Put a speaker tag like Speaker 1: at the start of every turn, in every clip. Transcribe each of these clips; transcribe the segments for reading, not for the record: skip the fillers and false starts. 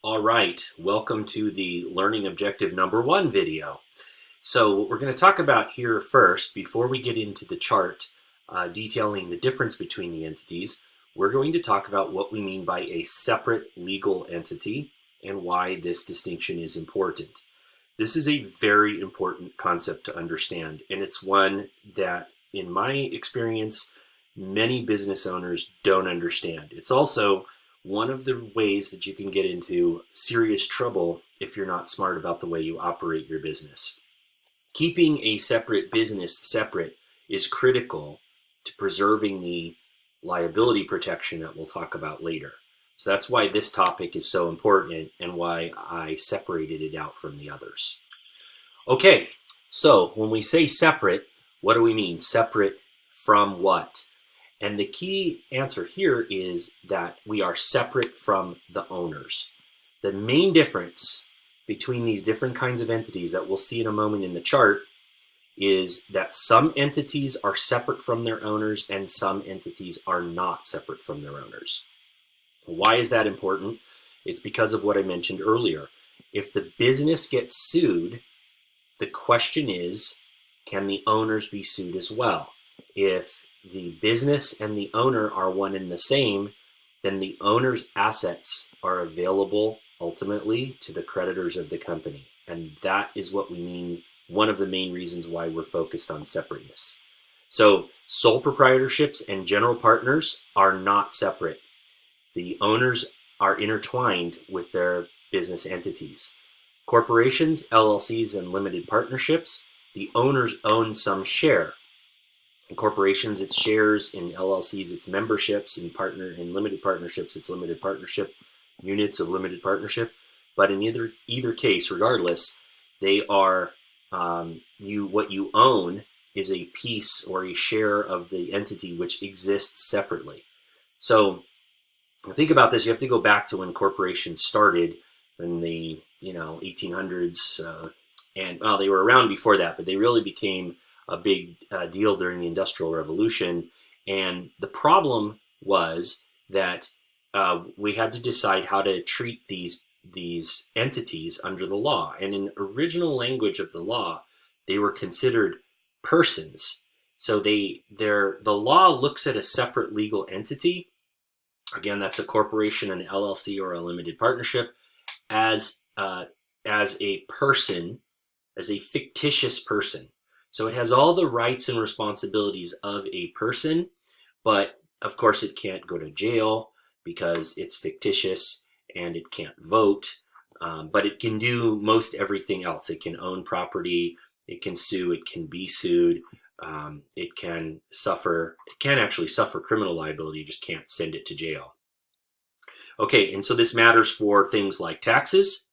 Speaker 1: All right, welcome to the learning objective number 1 video. So what we're going to talk about here first, before we get into the chart detailing the difference between the entities, we're going to talk about what we mean by a separate legal entity and why this distinction is important. This is a very important concept to understand, and it's one that, in my experience, many business owners don't understand. It's also one of the ways that you can get into serious trouble if you're not smart about the way you operate your business. Keeping a separate business separate is critical to preserving the liability protection that we'll talk about later. So that's why this topic is so important and why I separated it out from the others. Okay, so when we say separate, what do we mean? Separate from what? And the key answer here is that we are separate from the owners. The main difference between these different kinds of entities that we'll see in a moment in the chart is that some entities are separate from their owners and some entities are not separate from their owners. Why is that important? It's because of what I mentioned earlier. If the business gets sued, the question is, can the owners be sued as well? If the business and the owner are one and the same, then the owner's assets are available ultimately to the creditors of the company. And that is what we mean, one of the main reasons why we're focused on separateness. So sole proprietorships and general partners are not separate. The owners are intertwined with their business entities. Corporations, LLCs, and limited partnerships, the owners own some share. In corporations, it's shares. In LLCs, it's memberships. In limited partnerships, it's limited partnership units of limited partnership. But in either case, regardless, they are what you own is a piece or a share of the entity which exists separately. So think about this. You have to go back to when corporations started in the 1800s, and well, they were around before that, but they really became a big deal during the Industrial Revolution. And the problem was that we had to decide how to treat these entities under the law. And in the original language of the law, they were considered persons. So the law looks at a separate legal entity. Again, that's a corporation, an LLC, or a limited partnership, as a person, as a fictitious person. So it has all the rights and responsibilities of a person, but of course it can't go to jail because it's fictitious, and it can't vote, but it can do most everything else. It can own property, it can sue, it can be sued, it can actually suffer criminal liability, you just can't send it to jail. Okay, and so this matters for things like taxes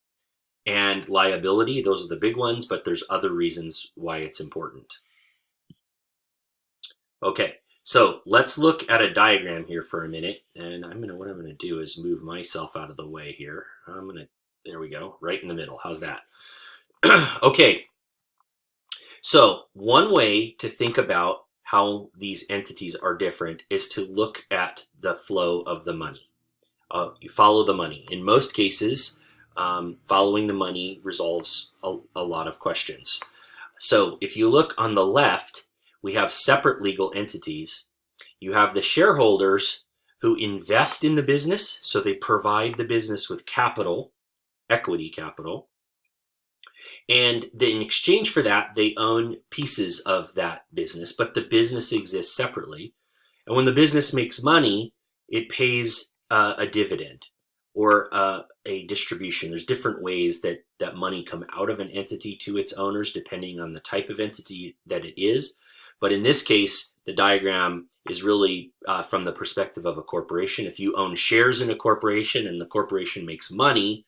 Speaker 1: and liability. Those are the big ones, but there's other reasons why it's important. Okay, so let's look at a diagram here for a minute, and what I'm gonna do is move myself out of the way here. There we go, right in the middle. How's that? Okay, so one way to think about how these entities are different is to look at the flow of the money. You follow the money. In most cases, following the money resolves a lot of questions. So if you look on the left, we have separate legal entities. You have the shareholders who invest in the business, so they provide the business with capital, equity capital, and in exchange for that, they own pieces of that business, but the business exists separately. And when the business makes money, it pays a dividend or a distribution. There's different ways that money come out of an entity to its owners depending on the type of entity that it is. But in this case, the diagram is really from the perspective of a corporation. If you own shares in a corporation and the corporation makes money,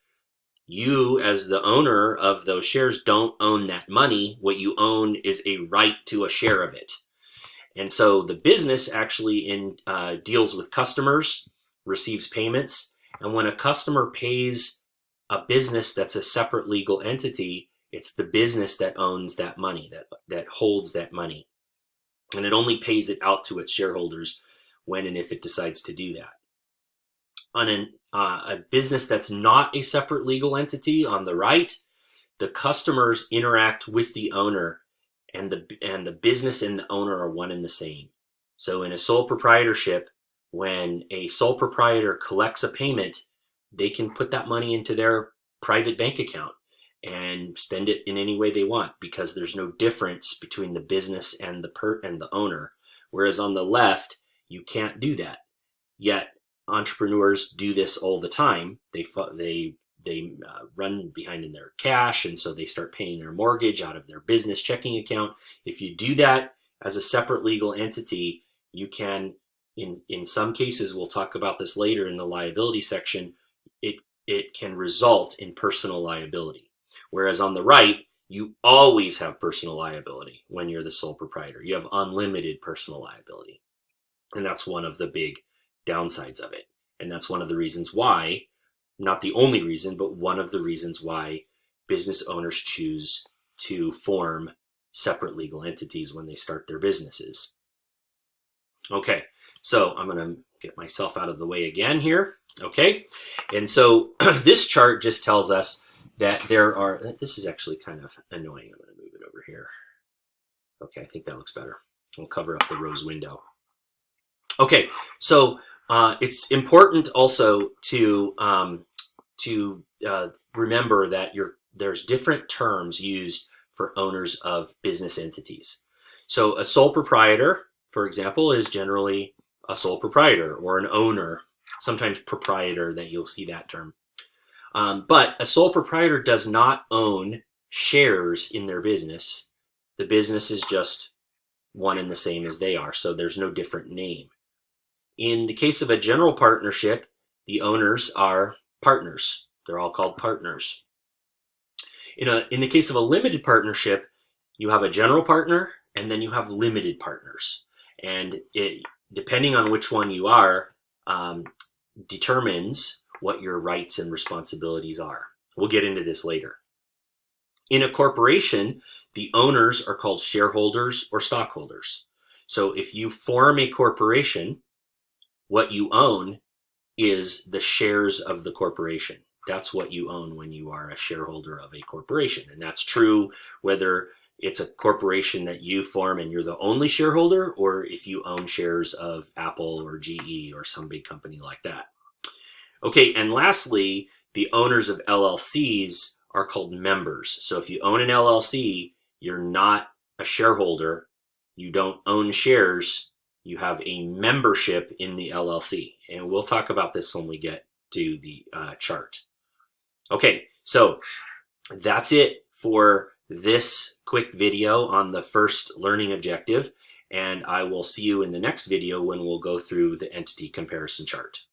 Speaker 1: you as the owner of those shares don't own that money. What you own is a right to a share of it. And so the business actually deals with customers, receives payments, and when a customer pays a business that's a separate legal entity, it's the business that owns that money, that holds that money. And it only pays it out to its shareholders when and if it decides to do that. On a business that's not a separate legal entity on the right, the customers interact with the owner, and the business and the owner are one and the same. So in a sole proprietorship, when a sole proprietor collects a payment, they can put that money into their private bank account and spend it in any way they want, because there's no difference between the business and the owner. Whereas on the left, you can't do that. Yet entrepreneurs do this all the time. They run behind in their cash, and so they start paying their mortgage out of their business checking account. If you do that as a separate legal entity, you can, in some cases, we'll talk about this later in the liability section, it can result in personal liability. Whereas on the right, you always have personal liability when you're the sole proprietor. You have unlimited personal liability. And that's one of the big downsides of it. And that's one of the reasons why, not the only reason, but one of the reasons why business owners choose to form separate legal entities when they start their businesses. Okay, so I'm going to get myself out of the way again here. Okay, and so this chart just tells us that this is actually kind of annoying. I'm going to move it over here. Okay, I think that looks better. We'll cover up the rose window. Okay, so it's important also to remember that there's different terms used for owners of business entities. So a sole proprietor, for example, is generally a sole proprietor or an owner, sometimes proprietor, that you'll see that term. But a sole proprietor does not own shares in their business. The business is just one and the same as they are, so there's no different name. In the case of a general partnership, the owners are partners. They're all called partners. In the case of a limited partnership, you have a general partner and then you have limited partners. And depending on which one you are, determines what your rights and responsibilities are. We'll get into this later. In a corporation, the owners are called shareholders or stockholders. So if you form a corporation, what you own is the shares of the corporation. That's what you own when you are a shareholder of a corporation. And that's true whether it's a corporation that you form and you're the only shareholder, or if you own shares of Apple or GE or some big company like that. Okay, and lastly, the owners of LLCs are called members. So if you own an LLC, you're not a shareholder, you don't own shares, you have a membership in the LLC. And we'll talk about this when we get to the chart. Okay, so that's it for this quick video on the first learning objective. And I will see you in the next video when we'll go through the entity comparison chart.